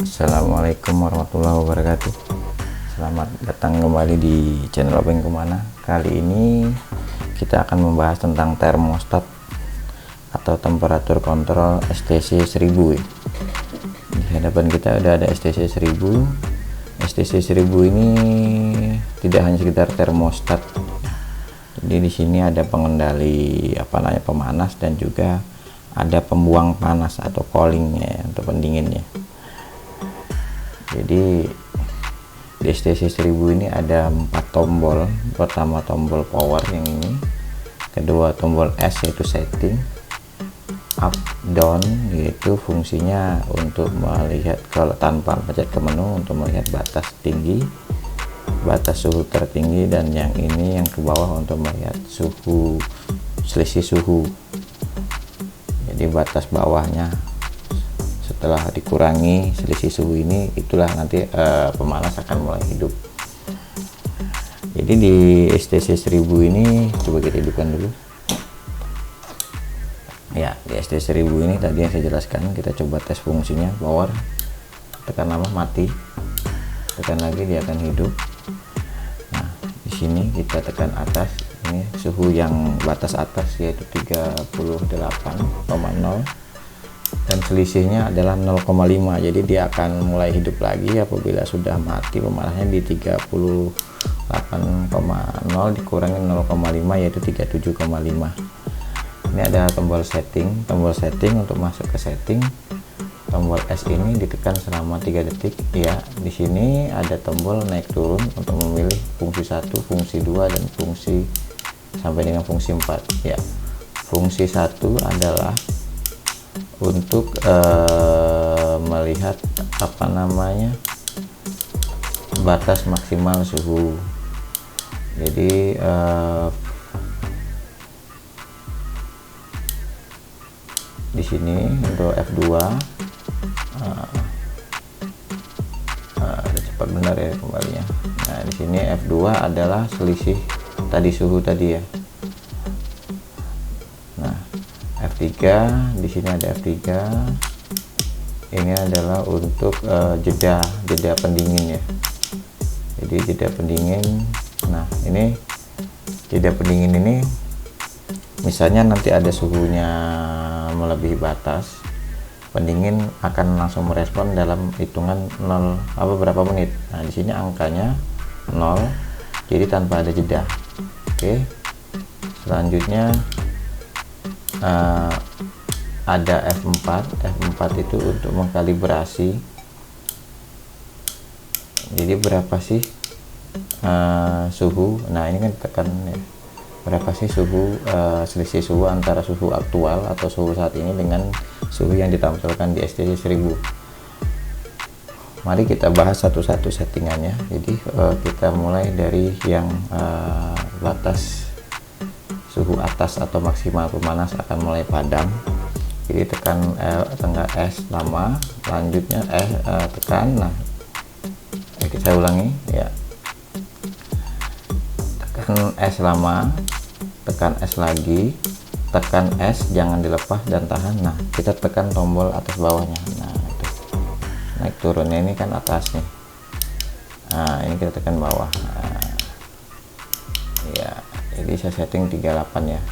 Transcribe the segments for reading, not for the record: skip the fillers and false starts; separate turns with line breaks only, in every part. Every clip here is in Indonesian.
Assalamualaikum warahmatullahi wabarakatuh. Selamat datang kembali di channel Obeng Kumana. Kali ini kita akan membahas tentang termostat atau temperatur kontrol STC 1000. Di hadapan kita ada STC 1000. STC 1000 ini tidak hanya sekedar termostat. Jadi di sini ada pengendali pemanas dan juga ada pembuang panas atau coolingnya untuk pendinginnya. Jadi di STC 1000 ini ada 4 tombol. Pertama tombol power yang ini, kedua tombol S yaitu setting, up down yaitu fungsinya untuk melihat kalau tanpa pencet ke menu untuk melihat batas tinggi, batas suhu tertinggi, dan yang ini yang ke bawah untuk melihat suhu, selisih suhu. Jadi batas bawahnya setelah dikurangi selisih suhu ini, itulah nanti pemanas akan mulai hidup. Jadi di STC 1000 ini coba kita hidupkan dulu ya. Di STC 1000 ini tadi yang saya jelaskan, kita coba tes fungsinya. Power, tekan lama mati, tekan lagi dia akan hidup. Nah di sini kita tekan atas, ini suhu yang batas atas yaitu 38,0 dan selisihnya adalah 0,5. jadi dia akan mulai hidup lagi apabila sudah mati pemanasnya di 38,0 dikurangi 0,5 yaitu 37,5. Ini ada tombol setting. Tombol setting untuk masuk ke setting, tombol S ini ditekan selama 3 detik ya. Di sini ada tombol naik turun untuk memilih fungsi 1, fungsi 2, dan fungsi sampai dengan fungsi 4 ya. Fungsi 1 adalah untuk melihat batas maksimal suhu. Jadi di sini untuk F2 cepat benar ya kembalinya. Nah di sini F2 adalah selisih tadi suhu tadi ya. F3 di sini ada F3. Ini adalah untuk jeda pendingin ya. Jadi jeda pendingin. Nah ini jeda pendingin ini misalnya nanti ada suhunya melebihi batas, pendingin akan langsung merespon dalam hitungan 0 berapa menit. Nah di sini angkanya 0, jadi tanpa ada jeda. Oke, selanjutnya ada F4. F4 itu untuk mengkalibrasi, jadi berapa sih suhu. Nah ini kan tekan ya, berapa sih suhu, selisih suhu antara suhu aktual atau suhu saat ini dengan suhu yang ditampilkan di STC 1000. Mari kita bahas satu-satu settingannya. Jadi kita mulai dari yang batas suhu atas atau maksimal pemanas akan mulai padam. Jadi tekan tengah S lama, lanjutnya tekan. Nah saya ulangi ya, tekan S lama, tekan S lagi, tekan S, jangan dilepas dan tahan. Nah kita tekan tombol atas bawahnya. Nah itu naik turunnya ini kan atas nih. Nah ini kita tekan bawah. Nah, ya jadi saya setting 38 ya,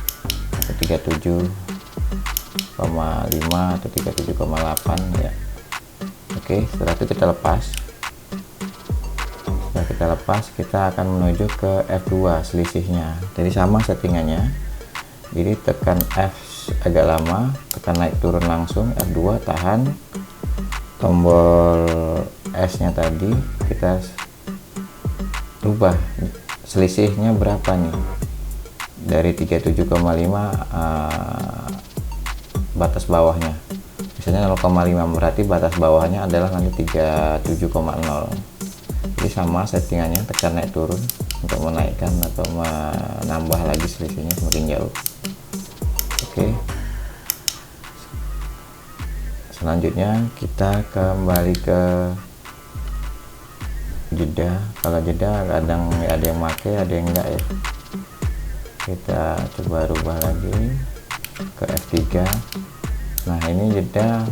atau 37,5 atau 37,8 ya. Oke, setelah itu kita lepas. Setelah kita lepas, kita akan menuju ke F2 selisihnya. Jadi sama settingannya. Jadi tekan F agak lama, tekan naik turun langsung, F2 tahan, tombol S nya tadi kita rubah selisihnya berapa nih, dari 37,5 batas bawahnya misalnya 0,5, berarti batas bawahnya adalah nanti 37,0. jadi sama settingannya, tekan naik turun untuk menaikkan atau menambah lagi selisihnya semakin jauh. Oke, selanjutnya kita kembali ke jeda. Kalau jeda kadang ada yang make, ada yang enggak ya. Kita coba rubah lagi ke F3. Nah ini jeda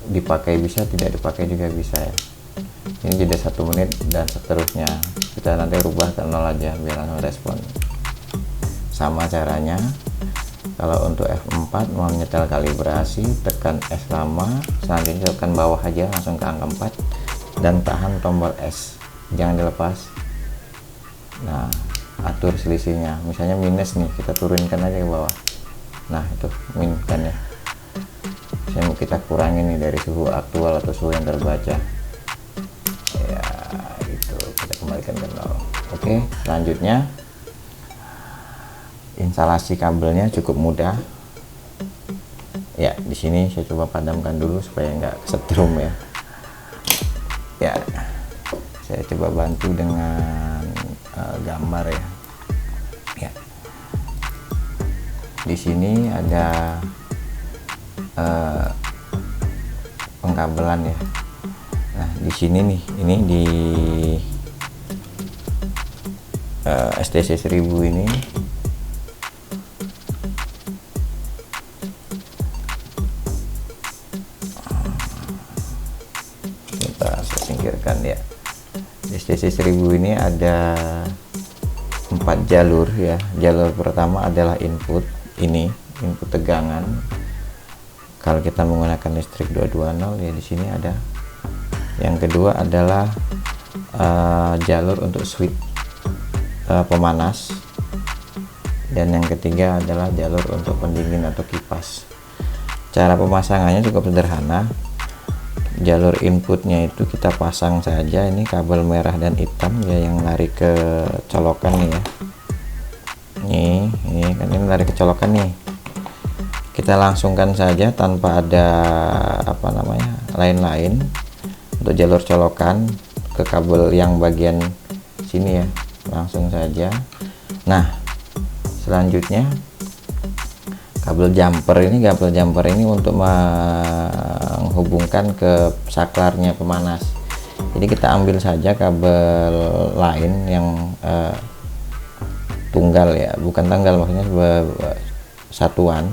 dipakai bisa, tidak dipakai juga bisa ya. Ini jeda 1 menit dan seterusnya. Kita nanti rubah ke 0 aja biar langsung respon. Sama caranya. Kalau untuk F4 mau nyetel kalibrasi, tekan S lama, selanjutnya tekan bawah aja langsung ke angka 4 dan tahan tombol S, jangan dilepas. Nah, atur selisihnya, misalnya minus nih, kita turunkan aja ke bawah. Nah, itu min kan ya. Misalnya kita kurangin nih dari suhu aktual atau suhu yang terbaca. Ya, itu kita kembalikan ke 0. Oke, selanjutnya instalasi kabelnya cukup mudah. Ya, di sini saya coba padamkan dulu supaya nggak kesetrum ya. Ya, saya coba bantu dengan gambar ya. Ya, di sini ada pengkabelan ya. Nah, di sini nih, ini di STC 1000 ini kita saya singkirkan ya. Di STC 1000 ini ada 4 jalur ya. Jalur pertama adalah input, ini input tegangan. Kalau kita menggunakan listrik 220 ya, di sini ada. Yang kedua adalah jalur untuk switch pemanas, dan yang ketiga adalah jalur untuk pendingin atau kipas. Cara pemasangannya cukup sederhana. Jalur inputnya itu kita pasang saja ini kabel merah dan hitam ya, yang lari ke colokan nih ya. Ini kan ini lari ke colokan nih. Kita langsungkan saja tanpa ada apa namanya lain-lain untuk jalur colokan ke kabel yang bagian sini ya, langsung saja. Nah, selanjutnya kabel jumper ini untuk menghubungkan ke saklarnya pemanas. Jadi kita ambil saja kabel lain yang tunggal ya, bukan tanggal, maksudnya satuan.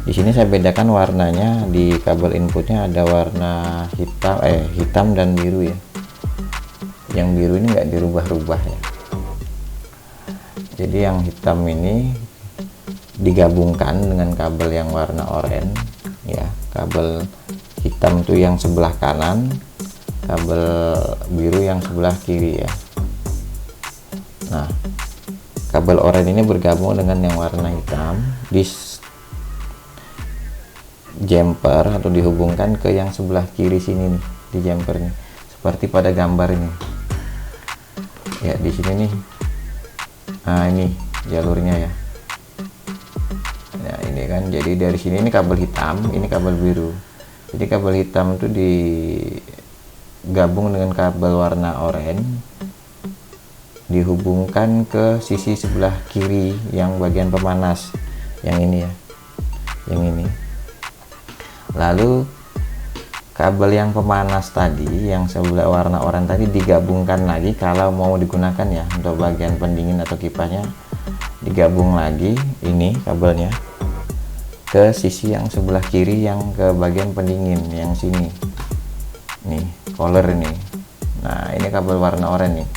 Di sini saya bedakan warnanya. Di kabel inputnya ada warna hitam dan biru ya. Yang biru ini nggak dirubah-rubah ya. Jadi yang hitam ini digabungkan dengan kabel yang warna oranye ya. Kabel hitam itu yang sebelah kanan, kabel biru yang sebelah kiri ya. Nah, kabel oranye ini bergabung dengan yang warna hitam di jumper atau dihubungkan ke yang sebelah kiri sini nih, di jumpernya seperti pada gambar ini ya. Di sini nih, nah ini jalurnya ya. Nah, ini kan, jadi dari sini ini kabel hitam, ini kabel biru. Jadi kabel hitam itu digabung dengan kabel warna oranye, dihubungkan ke sisi sebelah kiri yang bagian pemanas, yang ini ya, yang ini. Lalu kabel yang pemanas tadi yang sebelah warna oranye tadi digabungkan lagi kalau mau digunakan ya untuk bagian pendingin atau kipasnya, digabung lagi ini kabelnya ke sisi yang sebelah kiri yang ke bagian pendingin yang sini nih, color ini. Nah, ini kabel warna oranye nih,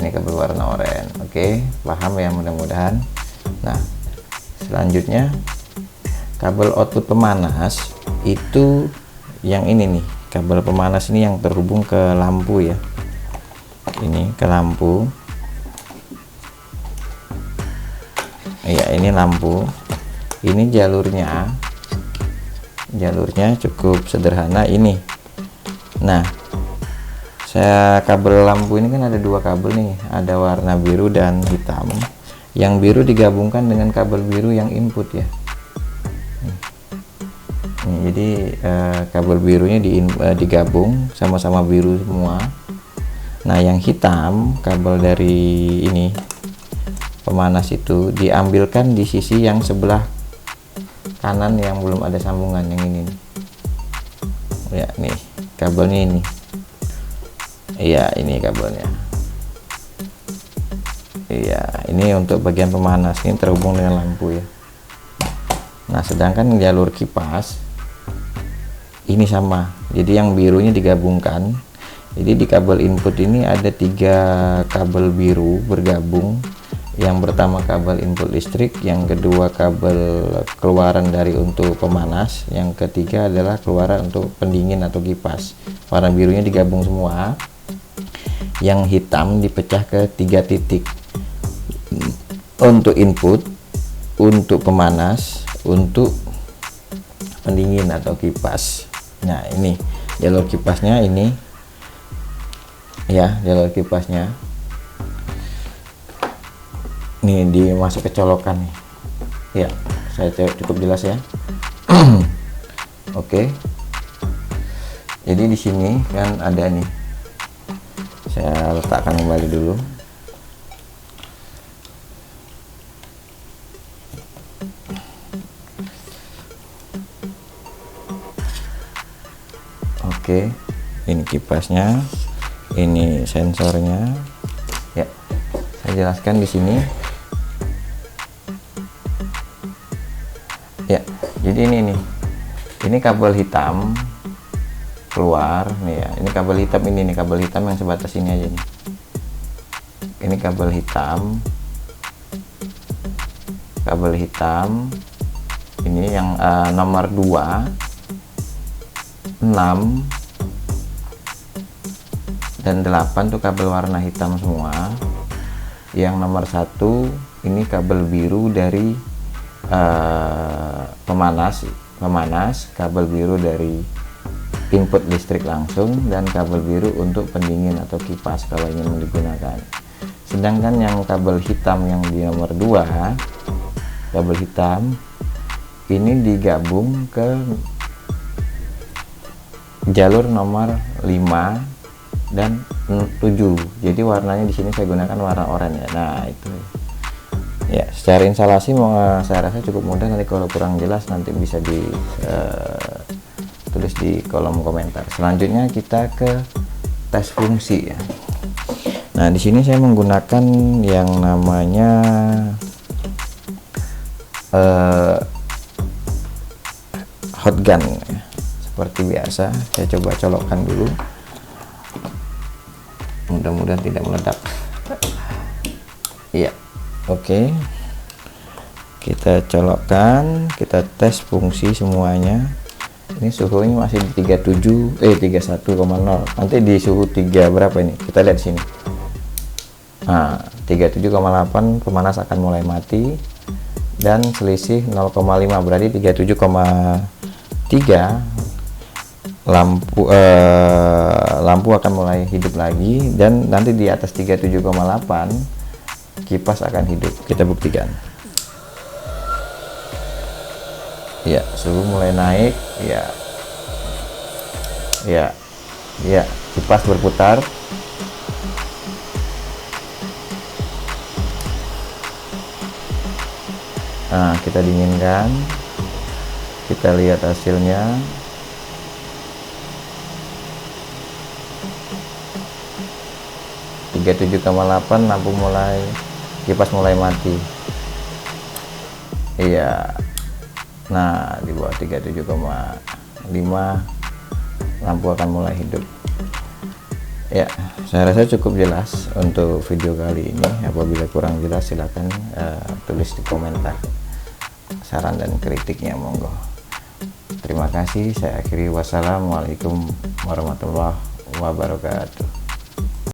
ini kabel warna oranye. Oke, paham ya mudah-mudahan. Nah, selanjutnya kabel output pemanas itu yang ini nih, kabel pemanas ini yang terhubung ke lampu ya, ini ke lampu. Iya, ini lampu. Ini jalurnya cukup sederhana ini. Nah, saya kabel lampu ini kan ada 2 kabel nih, ada warna biru dan hitam. Yang biru digabungkan dengan kabel biru yang input ya. Nih, jadi kabel birunya digabung sama-sama biru semua. Nah, yang hitam kabel dari ini pemanas itu diambilkan di sisi yang sebelah kanan yang belum ada sambungan, yang ini nih. Ya, nih kabelnya ini. Iya, ini kabelnya. Iya, ini untuk bagian pemanas, ini terhubung dengan lampu ya. Nah, sedangkan jalur kipas ini sama, jadi yang birunya digabungkan. Jadi di kabel input ini ada 3 kabel biru bergabung. Yang pertama kabel input listrik, yang kedua kabel keluaran dari untuk pemanas, yang ketiga adalah keluaran untuk pendingin atau kipas. Warna birunya digabung semua, yang hitam dipecah ke 3 titik untuk input, untuk pemanas, untuk pendingin atau kipas. Nah, ini jalur kipasnya, ini ya jalur kipasnya nih dimasuk ke colokan nih ya. Saya cukup jelas ya. Oke, jadi di sini kan ada nih, saya letakkan kembali dulu. Oke, ini kipasnya, ini sensornya ya. Saya jelaskan di sini ya. Jadi ini kabel hitam keluar nih ya. Ini kabel hitam, ini nih kabel hitam yang sebatas ini aja nih. Ini kabel hitam, ini yang nomor 2, 6 dan 8 tuh kabel warna hitam semua. Yang nomor 1 ini kabel biru dari pemanas, kabel biru dari input listrik langsung, dan kabel biru untuk pendingin atau kipas kalau ingin digunakan. Sedangkan yang kabel hitam yang di nomor 2, kabel hitam ini digabung ke jalur nomor 5 dan 7. Jadi warnanya di sini saya gunakan warna oranye. Nah, itu ya, secara instalasi saya rasa cukup mudah. Nanti kalau kurang jelas nanti bisa tulis di kolom komentar. Selanjutnya kita ke tes fungsi ya. Nah, di sini saya menggunakan yang namanya hot gun ya. Seperti biasa, saya coba colokkan dulu, mudah-mudahan tidak meledak. Iya, oke. Kita colokkan, kita tes fungsi semuanya. Ini suhunya masih di 31,0. Nanti di suhu 3 berapa ini? Kita lihat sini. Nah, 37,8 pemanas akan mulai mati, dan selisih 0,5 berarti 37,3 lampu akan mulai hidup lagi, dan nanti di atas 37,8 kipas akan hidup. Kita buktikan ya, suhu mulai naik ya, kipas berputar. Nah, kita dinginkan, kita lihat hasilnya. Tiga 37,8 lampu mulai, kipas mulai mati. Iya. Nah, di bawah 37,5 lampu akan mulai hidup. Ya, saya rasa cukup jelas untuk video kali ini. Apabila kurang jelas silahkan tulis di komentar saran dan kritiknya, monggo. Terima kasih, saya akhiri. Wassalamualaikum warahmatullahi wabarakatuh.